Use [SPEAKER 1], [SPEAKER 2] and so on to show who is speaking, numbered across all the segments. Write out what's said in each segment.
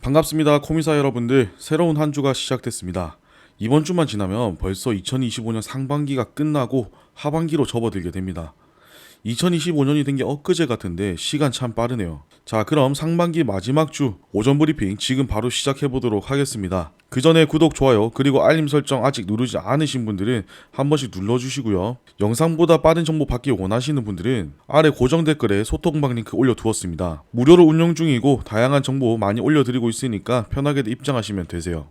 [SPEAKER 1] 반갑습니다. 코미사 여러분들, 새로운 한 주가 시작됐습니다. 이번 주만 지나면 벌써 2025년 상반기가 끝나고 하반기로 접어들게 됩니다. 2025년이 된 게 엊그제 같은데 시간 참 빠르네요. 자, 그럼 상반기 마지막 주 오전 브리핑 지금 바로 시작해보도록 하겠습니다. 그 전에 구독, 좋아요, 그리고 알림 설정 아직 누르지 않으신 분들은 한 번씩 눌러주시고요. 영상보다 빠른 정보 받기 원하시는 분들은 아래 고정 댓글에 소통방 링크 올려두었습니다. 무료로 운영 중이고 다양한 정보 많이 올려드리고 있으니까 편하게 입장하시면 되세요.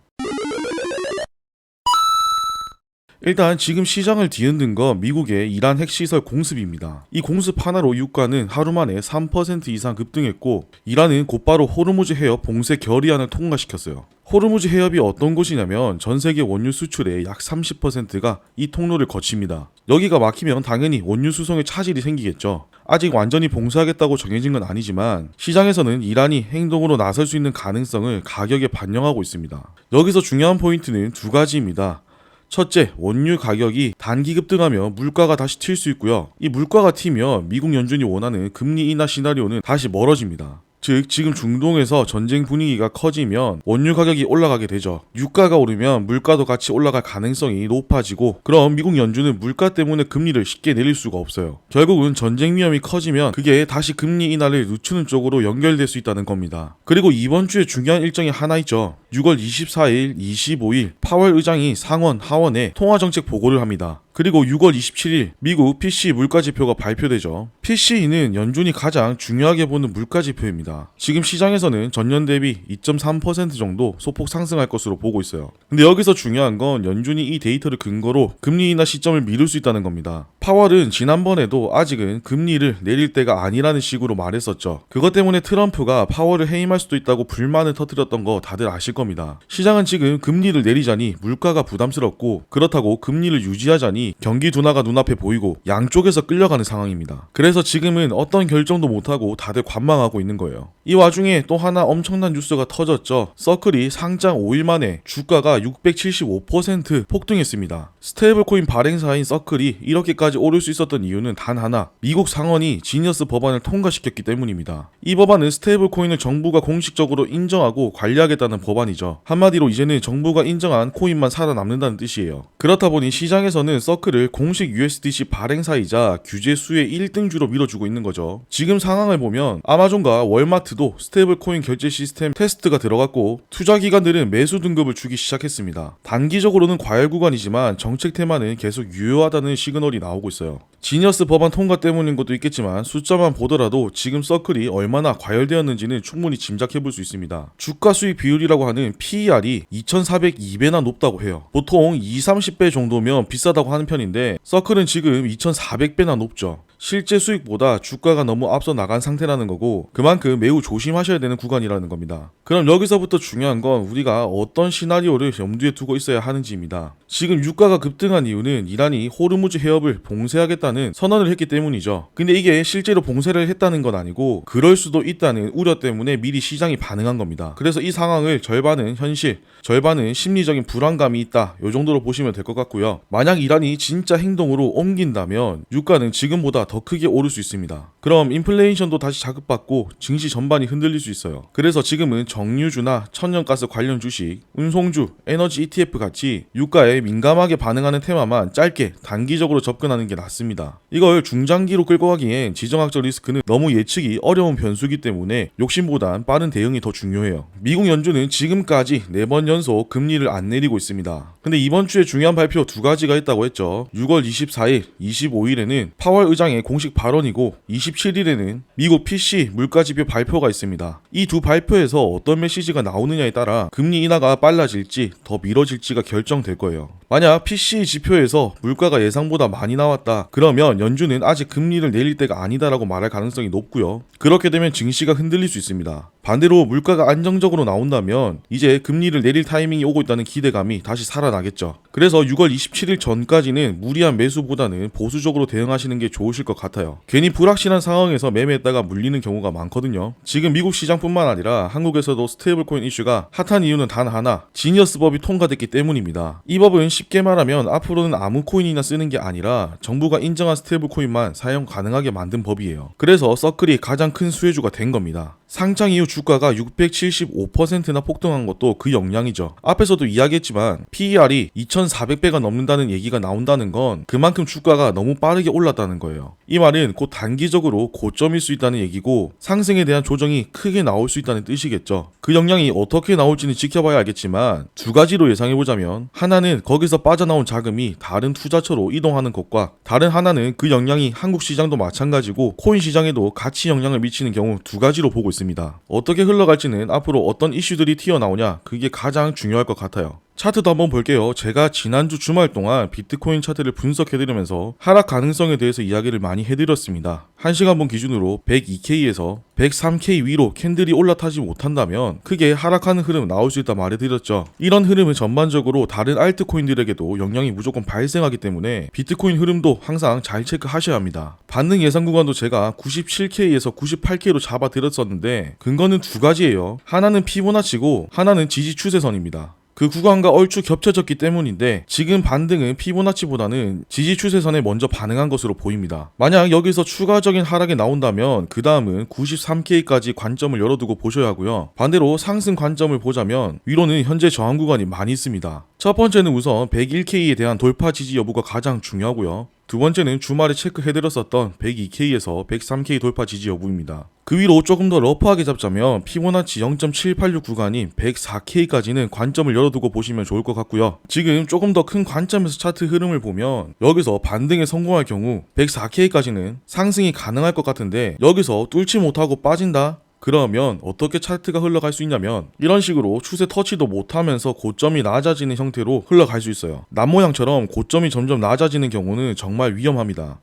[SPEAKER 1] 일단 지금 시장을 뒤흔든 건 미국의 이란 핵시설 공습입니다. 이 공습 하나로 유가는 하루 만에 3% 이상 급등했고, 이란은 곧바로 호르무즈 해협 봉쇄 결의안을 통과시켰어요. 호르무즈 해협이 어떤 곳이냐면 전 세계 원유 수출의 약 30%가 이 통로를 거칩니다. 여기가 막히면 당연히 원유 수송에 차질이 생기겠죠. 아직 완전히 봉쇄하겠다고 정해진 건 아니지만 시장에서는 이란이 행동으로 나설 수 있는 가능성을 가격에 반영하고 있습니다. 여기서 중요한 포인트는 두 가지입니다. 첫째, 원유 가격이 단기 급등하면 물가가 다시 튈 수 있고요. 이 물가가 튀면 미국 연준이 원하는 금리 인하 시나리오는 다시 멀어집니다. 즉, 지금 중동에서 전쟁 분위기가 커지면 원유 가격이 올라가게 되죠. 유가가 오르면 물가도 같이 올라갈 가능성이 높아지고, 그럼 미국 연준은 물가 때문에 금리를 쉽게 내릴 수가 없어요. 결국은 전쟁 위험이 커지면 그게 다시 금리 인하를 늦추는 쪽으로 연결될 수 있다는 겁니다. 그리고 이번 주에 중요한 일정이 하나 있죠. 6월 24일, 25일 파월 의장이 상원, 하원에 통화정책 보고를 합니다. 그리고 6월 27일 미국 PCE 물가지표가 발표되죠. PCE는 연준이 가장 중요하게 보는 물가지표입니다. 지금 시장에서는 전년 대비 2.3% 정도 소폭 상승할 것으로 보고 있어요. 근데 여기서 중요한 건 연준이 이 데이터를 근거로 금리 인하 시점을 미룰 수 있다는 겁니다. 파월은 지난번에도 아직은 금리를 내릴 때가 아니라는 식으로 말했었죠. 그것 때문에 트럼프가 파월을 해임할 수도 있다고 불만을 터뜨렸던 거 다들 아실 겁니다. 시장은 지금 금리를 내리자니 물가가 부담스럽고, 그렇다고 금리를 유지하자니 경기 둔화가 눈앞에 보이고 양쪽에서 끌려가는 상황입니다. 그래서 지금은 어떤 결정도 못하고 다들 관망하고 있는 거예요. 이 와중에 또 하나 엄청난 뉴스가 터졌죠. 서클이 상장 5일 만에 주가가 675% 폭등했습니다. 스테이블코인 발행사인 서클이 이렇게까지 오를 수 있었던 이유는 단 하나, 미국 상원이 지니어스 법안을 통과시켰기 때문입니다. 이 법안은 스테이블코인을 정부가 공식적으로 인정하고 관리하겠다는 법안이죠. 한마디로 이제는 정부가 인정한 코인만 살아남는다는 뜻이에요. 그렇다 보니 시장에서는 서클을 공식 USDC 발행사이자 규제 수의 1등주로 밀어주고 있는 거죠. 지금 상황을 보면 아마존과 월마트도 스테이블코인 결제 시스템 테스트가 들어갔고, 투자기관들은 매수 등급을 주기 시작했습니다. 단기적으로는 과열 구간이지만 정책 테마는 계속 유효하다는 시그널이 나오고 있어요. 지니어스 법안 통과 때문인 것도 있겠지만 숫자만 보더라도 지금 서클이 얼마나 과열되었는지는 충분히 짐작해볼 수 있습니다. 주가 수익 비율이라고 하는 PER이 2402배나 높다고 해요. 보통 20-30배 정도면 비싸다고 하는 편인데 서클은 지금 2400배나 높죠. 실제 수익보다 주가가 너무 앞서 나간 상태라는 거고, 그만큼 매우 조심하셔야 되는 구간이라는 겁니다. 그럼 여기서부터 중요한 건 우리가 어떤 시나리오를 염두에 두고 있어야 하는지입니다. 지금 유가가 급등한 이유는 이란이 호르무즈 해협을 봉쇄하겠다는 선언을 했기 때문이죠. 근데 이게 실제로 봉쇄를 했다는 건 아니고 그럴 수도 있다는 우려 때문에 미리 시장이 반응한 겁니다. 그래서 이 상황을 절반은 현실, 절반은 심리적인 불안감이 있다, 이 정도로 보시면 될 것 같고요. 만약 이란이 진짜 행동으로 옮긴다면 유가는 지금보다 더 크게 오를 수 있습니다. 그럼 인플레이션도 다시 자극받고 증시 전반이 흔들릴 수 있어요. 그래서 지금은 정유주나 천연가스 관련 주식, 운송주, 에너지 ETF 같이 유가에 민감하게 반응하는 테마만 짧게 단기적으로 접근하는 게 낫습니다. 이걸 중장기로 끌고 가기엔 지정학적 리스크는 너무 예측이 어려운 변수기 때문에 욕심보단 빠른 대응이 더 중요해요. 미국 연준은 지금까지 4번 연속 금리를 안 내리고 있습니다. 근데 이번 주에 중요한 발표 두 가지가 있다고 했죠. 6월 24일, 25일에는 파월 의장의 공식 발언이고 27일에는 미국 PC 물가지표 발표가 있습니다. 이 두 발표에서 어떤 메시지가 나오느냐에 따라 금리 인하가 빨라질지 더 미뤄질지가 결정될 거예요. 만약 PC 지표에서 물가가 예상보다 많이 나왔다, 그러면 연준은 아직 금리를 내릴 때가 아니다라고 말할 가능성이 높고요. 그렇게 되면 증시가 흔들릴 수 있습니다. 반대로 물가가 안정적으로 나온다면 이제 금리를 내릴 타이밍이 오고 있다는 기대감이 다시 살아나겠죠. 그래서 6월 27일 전까지는 무리한 매수보다는 보수적으로 대응하시는 게 좋으실 것 같아요. 괜히 불확실한 상황에서 매매했다가 물리는 경우가 많거든요. 지금 미국 시장뿐만 아니라 한국에서도 스테이블코인 이슈가 핫한 이유는 단 하나, 지니어스 법이 통과됐기 때문입니다. 이 법은 쉽게 말하면 앞으로는 아무 코인이나 쓰는 게 아니라 정부가 인정한 스테이블 코인만 사용 가능하게 만든 법이에요. 그래서 서클이 가장 큰 수혜주가 된 겁니다. 상장 이후 주가가 675%나 폭등한 것도 그 영향이죠. 앞에서도 이야기했지만 PER이 2400배가 넘는다는 얘기가 나온다는 건 그만큼 주가가 너무 빠르게 올랐다는 거예요. 이 말은 곧 단기적으로 고점일 수 있다는 얘기고 상승에 대한 조정이 크게 나올 수 있다는 뜻이겠죠. 그 영향이 어떻게 나올지는 지켜봐야 알겠지만 두 가지로 예상해보자면, 하나는 거기서 빠져나온 자금이 다른 투자처로 이동하는 것과 다른 하나는 그 영향이 한국 시장도 마찬가지고 코인 시장에도 같이 영향을 미치는 경우 두 가지로 보고 있습니다. 어떻게 흘러갈지는 앞으로 어떤 이슈들이 튀어나오냐, 그게 가장 중요할 것 같아요. 차트도 한번 볼게요. 제가 지난주 주말 동안 비트코인 차트를 분석해드리면서 하락 가능성에 대해서 이야기를 많이 해드렸습니다. 1시간분 기준으로 102K에서 103K 위로 캔들이 올라타지 못한다면 크게 하락하는 흐름 나올 수 있다 말해드렸죠. 이런 흐름은 전반적으로 다른 알트코인들에게도 영향이 무조건 발생하기 때문에 비트코인 흐름도 항상 잘 체크하셔야 합니다. 반등 예상 구간도 제가 97K에서 98K로 잡아드렸었는데 근거는 두 가지예요. 하나는 피보나치고 하나는 지지 추세선입니다. 그 구간과 얼추 겹쳐졌기 때문인데 지금 반등은 피보나치보다는 지지 추세선에 먼저 반응한 것으로 보입니다. 만약 여기서 추가적인 하락이 나온다면 그 다음은 93K까지 관점을 열어두고 보셔야 하고요. 반대로 상승 관점을 보자면 위로는 현재 저항 구간이 많이 있습니다. 첫 번째는 우선 101K에 대한 돌파 지지 여부가 가장 중요하고요. 두 번째는 주말에 체크해드렸었던 102K에서 103K 돌파 지지 여부입니다. 그 위로 조금 더 러프하게 잡자면 피보나치 0.786 구간인 104K까지는 관점을 열어두고 보시면 좋을 것 같고요. 지금 조금 더 큰 관점에서 차트 흐름을 보면 여기서 반등에 성공할 경우 104K까지는 상승이 가능할 것 같은데 여기서 뚫지 못하고 빠진다? 그러면 어떻게 차트가 흘러갈 수 있냐면 이런 식으로 추세 터치도 못하면서 고점이 낮아지는 형태로 흘러갈 수 있어요. 남모양처럼 고점이 점점 낮아지는 경우는 정말 위험합니다.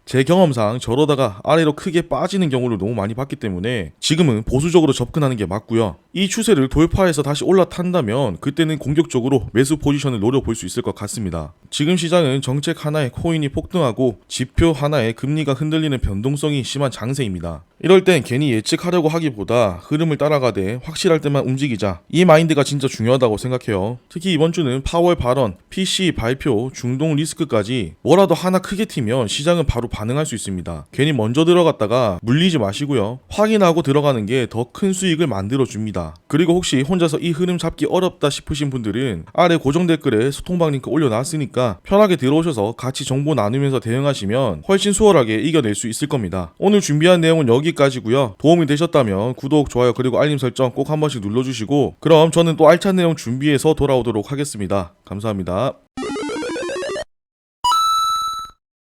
[SPEAKER 1] 제 경험상 저러다가 아래로 크게 빠지는 경우를 너무 많이 봤기 때문에 지금은 보수적으로 접근하는 게 맞고요. 이 추세를 돌파해서 다시 올라탄다면 그때는 공격적으로 매수 포지션을 노려볼 수 있을 것 같습니다. 지금 시장은 정책 하나에 코인이 폭등하고 지표 하나에 금리가 흔들리는 변동성이 심한 장세입니다. 이럴 땐 괜히 예측하려고 하기보다 흐름을 따라가되 확실할 때만 움직이자, 이 마인드가 진짜 중요하다고 생각해요. 특히 이번 주는 파월 발언, PC 발표, 중동 리스크까지 뭐라도 하나 크게 튀면 시장은 바로 반응할 수 있습니다. 괜히 먼저 들어갔다가 물리지 마시고요. 확인하고 들어가는 게 더 큰 수익을 만들어 줍니다. 그리고 혹시 혼자서 이 흐름 잡기 어렵다 싶으신 분들은 아래 고정 댓글에 소통방 링크 올려놨으니까 편하게 들어오셔서 같이 정보 나누면서 대응하시면 훨씬 수월하게 이겨낼 수 있을 겁니다. 오늘 준비한 내용은 여기까지고요. 도움이 되셨다면 구독, 좋아요 그리고 알림 설정 꼭 한 번씩 눌러주시고, 그럼 저는 또 알찬 내용 준비해서 돌아오도록 하겠습니다. 감사합니다.